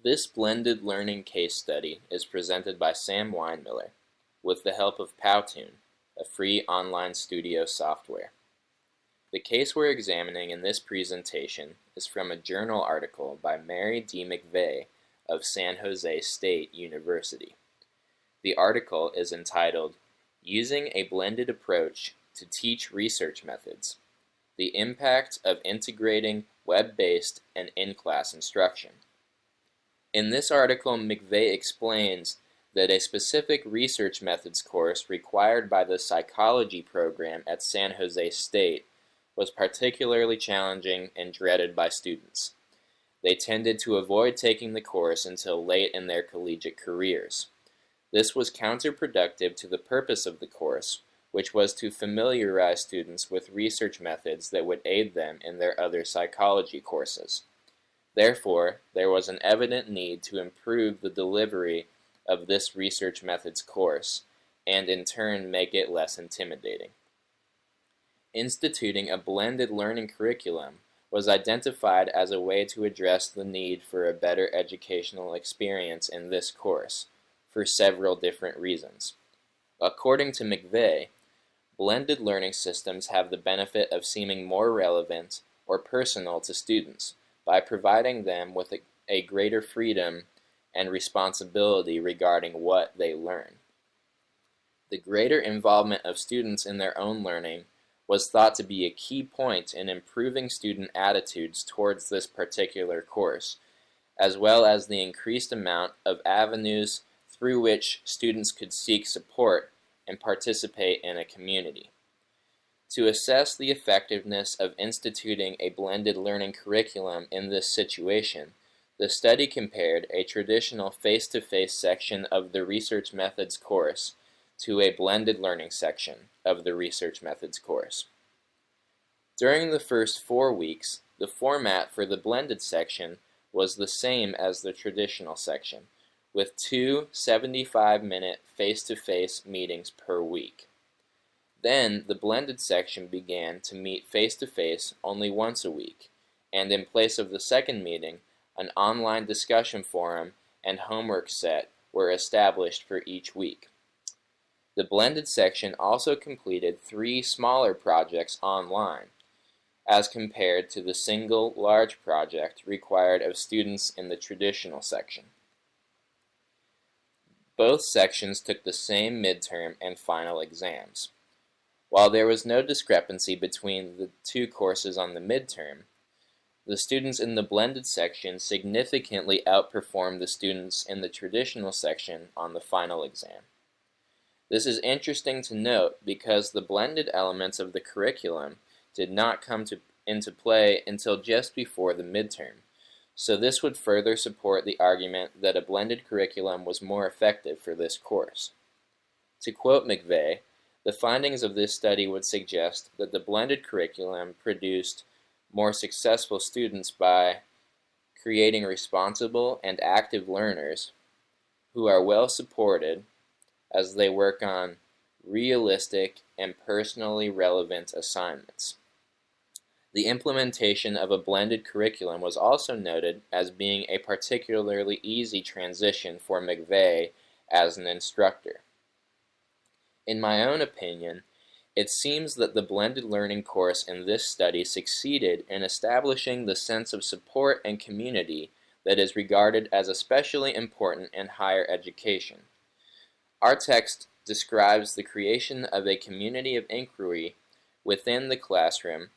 This blended learning case study is presented by Sam Weinmiller with the help of Powtoon, a free online studio software. The case we're examining in this presentation is from a journal article by Mary D. McVeigh of San Jose State University. The article is entitled, "Using a Blended Approach to Teach Research Methods: The Impact of Integrating Web-Based and In-Class Instruction." In this article, McVeigh explains that a specific research methods course required by the psychology program at San Jose State was particularly challenging and dreaded by students. They tended to avoid taking the course until late in their collegiate careers. This was counterproductive to the purpose of the course, which was to familiarize students with research methods that would aid them in their other psychology courses. Therefore, there was an evident need to improve the delivery of this research methods course, and in turn make it less intimidating. Instituting a blended learning curriculum was identified as a way to address the need for a better educational experience in this course, for several different reasons. According to McVeigh, blended learning systems have the benefit of seeming more relevant or personal to students by providing them with a greater freedom and responsibility regarding what they learn. The greater involvement of students in their own learning was thought to be a key point in improving student attitudes towards this particular course, as well as the increased amount of avenues through which students could seek support and participate in a community. To assess the effectiveness of instituting a blended learning curriculum in this situation, the study compared a traditional face-to-face section of the Research Methods course to a blended learning section of the Research Methods course. During the first 4 weeks, the format for the blended section was the same as the traditional section, with 2 75-minute face-to-face meetings per week. Then, the blended section began to meet face-to-face only once a week, and in place of the second meeting, an online discussion forum and homework set were established for each week. The blended section also completed 3 smaller projects online, as compared to the single large project required of students in the traditional section. Both sections took the same midterm and final exams. While there was no discrepancy between the 2 courses on the midterm, the students in the blended section significantly outperformed the students in the traditional section on the final exam. This is interesting to note because the blended elements of the curriculum did not come into play until just before the midterm, so this would further support the argument that a blended curriculum was more effective for this course. To quote McVeigh, the findings of this study would suggest that the blended curriculum produced more successful students by creating responsible and active learners who are well supported as they work on realistic and personally relevant assignments. The implementation of a blended curriculum was also noted as being a particularly easy transition for McVeigh as an instructor. In my own opinion, it seems that the blended learning course in this study succeeded in establishing the sense of support and community that is regarded as especially important in higher education. Our text describes the creation of a community of inquiry within the classroom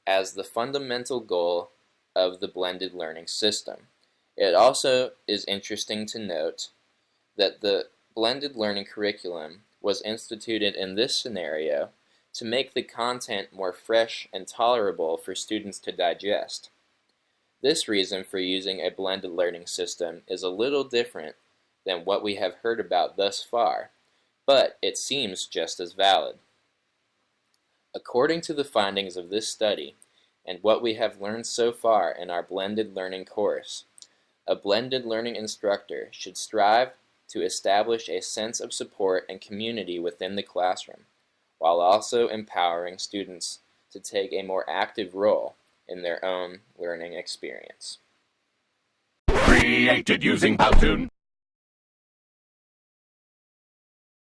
as the fundamental goal of the blended learning system. It also is interesting to note that the blended learning curriculum was instituted in this scenario to make the content more fresh and tolerable for students to digest. This reason for using a blended learning system is a little different than what we have heard about thus far, but it seems just as valid. According to the findings of this study, and what we have learned so far in our blended learning course, a blended learning instructor should strive to establish a sense of support and community within the classroom, while also empowering students to take a more active role in their own learning experience. created using Powtoon.